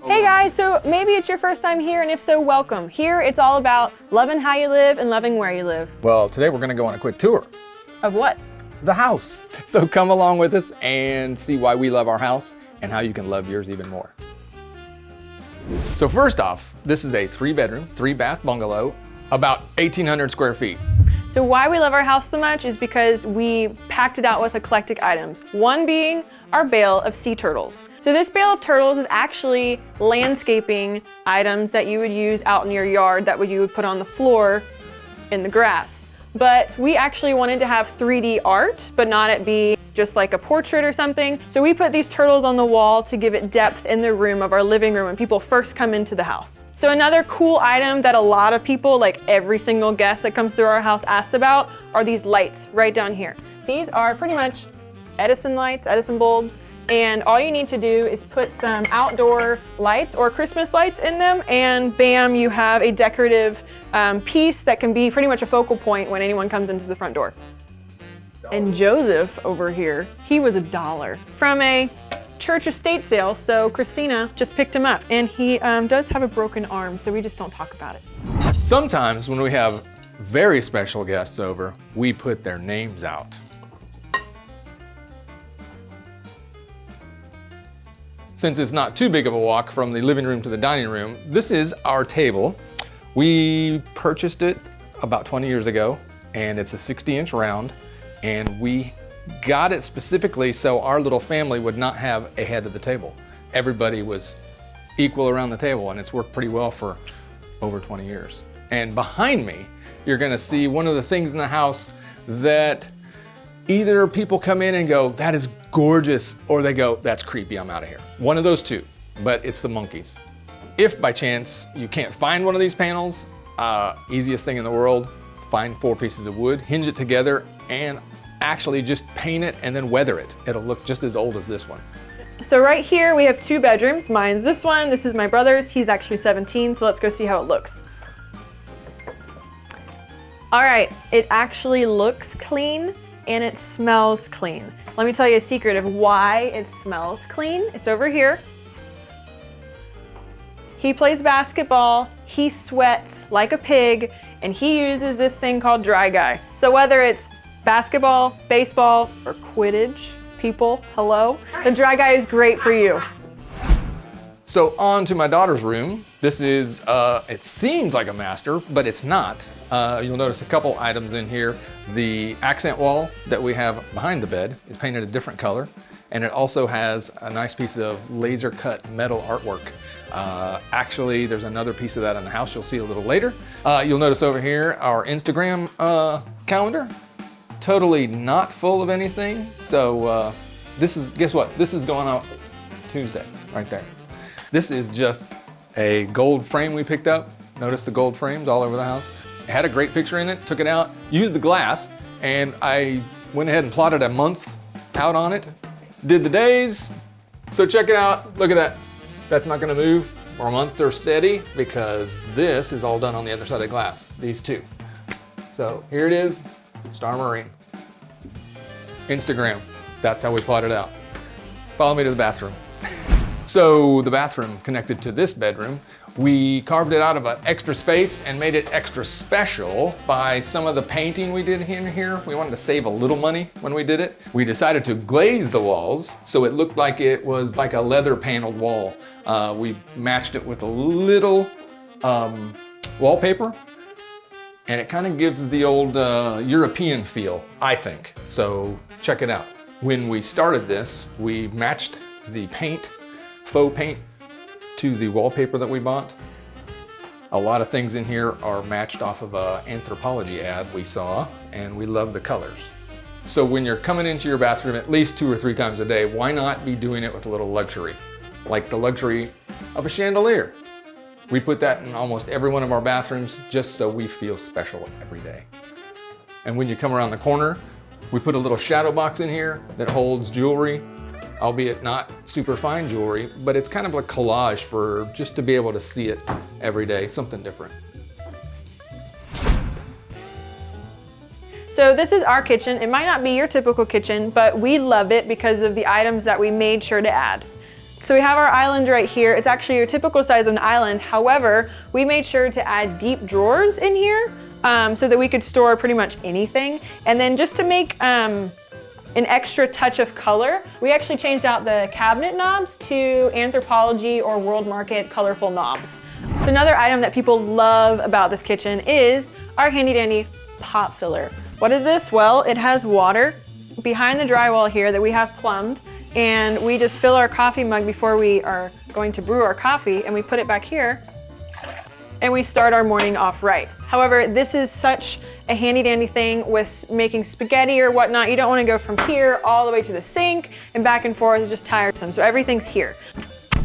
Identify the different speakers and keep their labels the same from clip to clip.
Speaker 1: Hey guys, so maybe it's your first time here, and if so, welcome. Here, it's all about loving how you live and loving where you live.
Speaker 2: Well, today we're gonna go on a quick tour.
Speaker 1: Of what?
Speaker 2: The house. So come along with us and see why we love our house and how you can love yours even more. So first off, this is a 3-bedroom, 3-bath bungalow, about 1,800 square feet.
Speaker 1: So why we love our house so much is because we packed it out with eclectic items. One being our bale of sea turtles. So this bale of turtles is actually landscaping items that you would use out in your yard that you would put on the floor in the grass. But we actually wanted to have 3D art, but not it be just like a portrait or something. So we put these turtles on the wall to give it depth in the room of our living room when people first come into the house. So another cool item that a lot of people, like every single guest that comes through our house asks about, are these lights right down here. These are pretty much Edison lights, Edison bulbs, and all you need to do is put some outdoor lights or Christmas lights in them, and bam, you have a decorative piece that can be pretty much a focal point when anyone comes into the front door. And Joseph over here, he was $1 from a church estate sale, so Christina just picked him up, and he does have a broken arm, so we just don't talk about it.
Speaker 2: Sometimes when we have very special guests over, we put their names out. Since it's not too big of a walk from the living room to the dining room, this is our table. We purchased it about 20 years ago, and it's a 60-inch round, and we got it specifically so our little family would not have a head of the table. Everybody was equal around the table, and it's worked pretty well for over 20 years. And behind me, you're gonna see one of the things in the house that either people come in and go, that is gorgeous, or they go, that's creepy, I'm out of here. One of those two, but it's the monkeys. If by chance you can't find one of these panels, easiest thing in the world, find 4 pieces of wood, hinge it together, and actually just paint it and then weather it. It'll look just as old as this one.
Speaker 1: So right here we have 2 bedrooms. Mine's this one, this is my brother's. He's actually 17, so let's go see how it looks. All right, it actually looks clean and it smells clean. Let me tell you a secret of why it smells clean. It's over here. He plays basketball, he sweats like a pig, and he uses this thing called Dry Guy. So whether it's basketball, baseball, or Quidditch, people, hello, the Dry Guy is great for you.
Speaker 2: So on to my daughter's room. This is, it seems like a master, but it's not. You'll notice a couple items in here. The accent wall that we have behind the bed is painted a different color, and it also has a nice piece of laser cut metal artwork. Actually, there's another piece of that in the house you'll see a little later. You'll notice over here our Instagram calendar. Totally not full of anything. So this is, guess what? This is going out Tuesday, right there. This is just a gold frame we picked up. Notice the gold frames all over the house. It had a great picture in it, took it out, used the glass, and I went ahead and plotted a month out on it. Did the days. So check it out, look at that. That's not gonna move. Our months are steady because this is all done on the other side of the glass, these two. So here it is, Star Marine. Instagram, that's how we plot it out. Follow me to the bathroom. So the bathroom connected to this bedroom, we carved it out of an extra space and made it extra special by some of the painting we did in here. We wanted to save a little money when we did it. We decided to glaze the walls so it looked like it was like a leather paneled wall. We matched it with a little wallpaper, and it kind of gives the old European feel, I think. So check it out. When we started this, we matched the paint, faux paint, to the wallpaper that we bought. A lot of things in here are matched off of an Anthropology ad we saw, and we love the colors. So when you're coming into your bathroom at least 2 or 3 times a day, why not be doing it with a little luxury? Like the luxury of a chandelier. We put that in almost every one of our bathrooms just so we feel special every day. And when you come around the corner, we put a little shadow box in here that holds jewelry, albeit not super fine jewelry, but it's kind of a collage for just to be able to see it every day, something different.
Speaker 1: So this is our kitchen. It might not be your typical kitchen, but we love it because of the items that we made sure to add. So we have our island right here. It's actually your typical size of an island. However, we made sure to add deep drawers in here so that we could store pretty much anything. And then just to make an extra touch of color, we actually changed out the cabinet knobs to Anthropologie or World Market colorful knobs. So another item that people love about this kitchen is our handy dandy pot filler. What is this? Well, it has water behind the drywall here that we have plumbed, and we just fill our coffee mug before we are going to brew our coffee, and we put it back here and we start our morning off right. However, this is such a handy dandy thing with making spaghetti or whatnot. You don't want to go from here all the way to the sink and back and forth. It's just tiresome. So everything's here.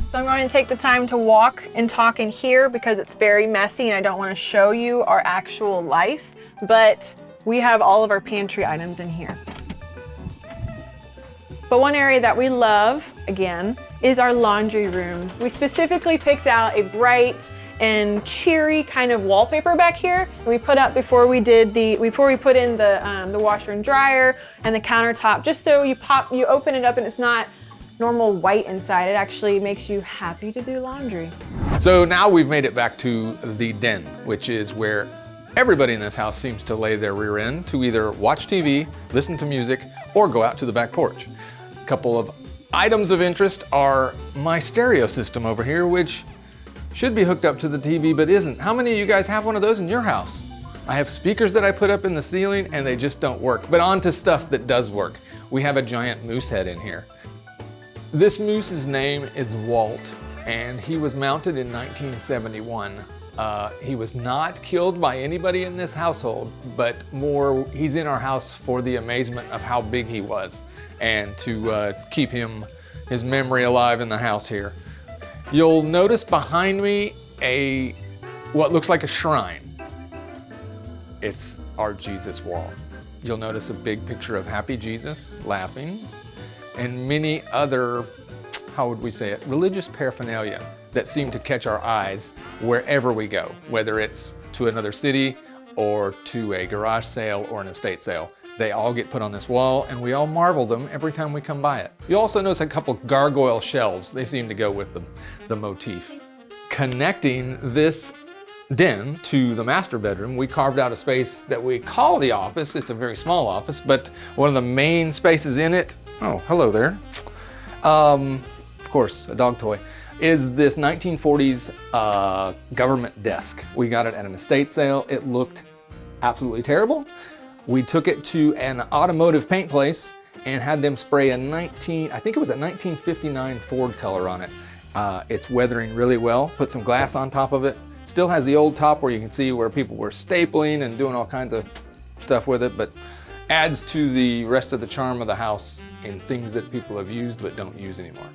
Speaker 1: So I'm going to take the time to walk and talk in here because it's very messy and I don't want to show you our actual life, but we have all of our pantry items in here. But one area that we love, again, is our laundry room. We specifically picked out a bright and cheery kind of wallpaper back here. And we put up before we put in the washer and dryer and the countertop, just so you open it up and it's not normal white inside. It actually makes you happy to do laundry.
Speaker 2: So now we've made it back to the den, which is where everybody in this house seems to lay their rear end to either watch TV, listen to music, or go out to the back porch. A couple of items of interest are my stereo system over here, which should be hooked up to the TV but isn't. How many of you guys have one of those in your house? I have speakers that I put up in the ceiling and they just don't work. But on to stuff that does work. We have a giant moose head in here. This moose's name is Walt, and he was mounted in 1971. He was not killed by anybody in this household, but more he's in our house for the amazement of how big he was and to keep his memory alive in the house here. You'll notice behind me what looks like a shrine. It's our Jesus wall. You'll notice a big picture of happy Jesus laughing and many other, how would we say it, religious paraphernalia that seem to catch our eyes wherever we go, whether it's to another city or to a garage sale or an estate sale. They all get put on this wall and we all marvel them every time we come by it. You also notice a couple gargoyle shelves. They seem to go with the motif. Connecting this den to the master bedroom, we carved out a space that we call the office. It's a very small office, but one of the main spaces in it, oh, hello there. Of course, a dog toy, is this 1940s government desk. We got it at an estate sale. It looked absolutely terrible. We took it to an automotive paint place and had them spray I think it was a 1959 Ford color on it. It's weathering really well. Put some glass on top of it. Still has the old top where you can see where people were stapling and doing all kinds of stuff with it, but adds to the rest of the charm of the house in things that people have used but don't use anymore.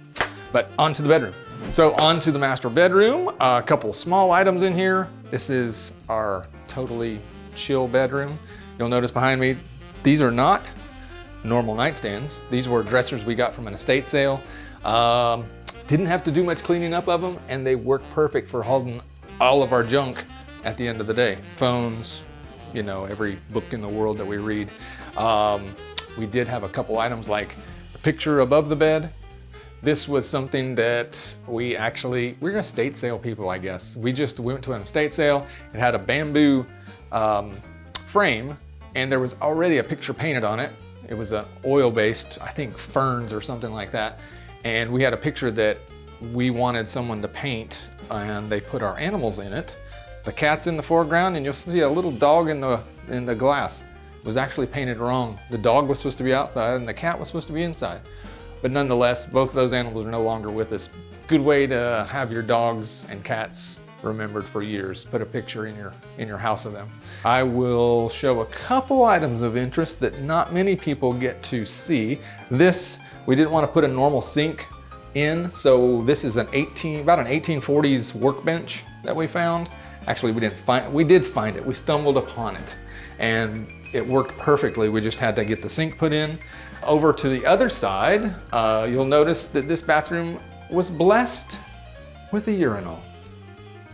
Speaker 2: But onto the bedroom. So onto the master bedroom, a couple small items in here. This is our totally chill bedroom. You'll notice behind me, these are not normal nightstands. These were dressers we got from an estate sale. Didn't have to do much cleaning up of them, and they work perfect for holding all of our junk at the end of the day. Phones, you know, every book in the world that we read. We did have a couple items like a picture above the bed. This was something that we're estate sale people, I guess. We went to an estate sale. It had a bamboo frame, and there was already a picture painted on it. It was an oil-based, I think, ferns or something like that. And we had a picture that we wanted someone to paint, and they put our animals in it. The cat's in the foreground, and you'll see a little dog in the glass. It was actually painted wrong. The dog was supposed to be outside, and the cat was supposed to be inside. But nonetheless, both of those animals are no longer with us. Good way to have your dogs and cats remembered for years. Put a picture in your house of them. I will show a couple items of interest that not many people get to see. This, we didn't want to put a normal sink in, so this is about an 1840s workbench that we found. Actually, we did find it. We stumbled upon it, and it worked perfectly. We just had to get the sink put in. Over to the other side, you'll notice that this bathroom was blessed with a urinal.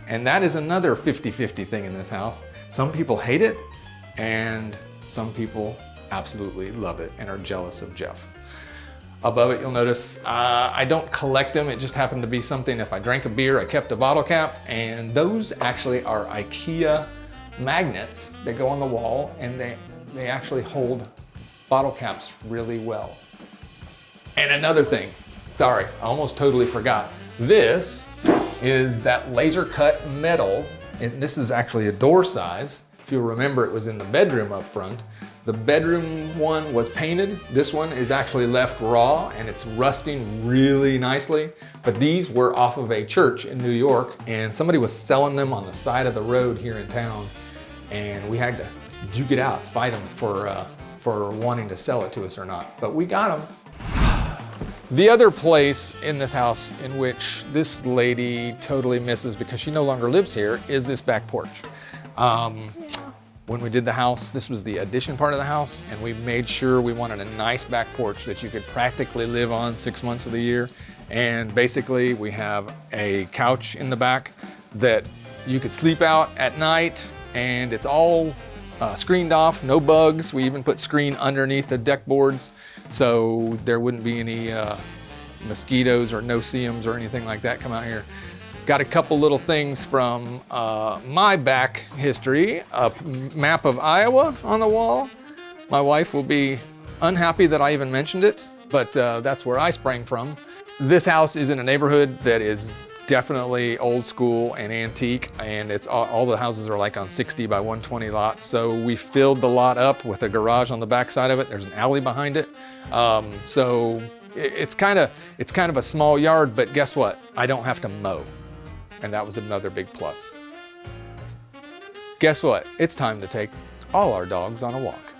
Speaker 2: And that is another 50-50 thing in this house. Some people hate it, and some people absolutely love it and are jealous of Jeff. Above it, you'll notice I don't collect them. It just happened to be something, if I drank a beer, I kept a bottle cap, and those actually are IKEA magnets that go on the wall, and they actually hold bottle caps really well. And another thing, sorry, I almost totally forgot. This is that laser cut metal, and this is actually a door size. If you'll remember, it was in the bedroom up front. The bedroom one was painted. This one is actually left raw and it's rusting really nicely. But these were off of a church in New York, and somebody was selling them on the side of the road here in town. And we had to duke it out, fight them for wanting to sell it to us or not. But we got them. The other place in this house in which this lady totally misses because she no longer lives here is this back porch. When we did the house, this was the addition part of the house, and we made sure we wanted a nice back porch that you could practically live on 6 months of the year. And basically we have a couch in the back that you could sleep out at night, and it's all screened off, no bugs. We even put screen underneath the deck boards so there wouldn't be any mosquitoes or no-see-ums or anything like that come out here. Got a couple little things from my back history, a map of Iowa on the wall. My wife will be unhappy that I even mentioned it, but that's where I sprang from. This house is in a neighborhood that is definitely old school and antique, and it's all the houses are like on 60 by 120 lots. So we filled the lot up with a garage on the back side of it. There's an alley behind it. So it's kind of a small yard, but guess what? I don't have to mow. And that was another big plus. Guess what? It's time to take all our dogs on a walk.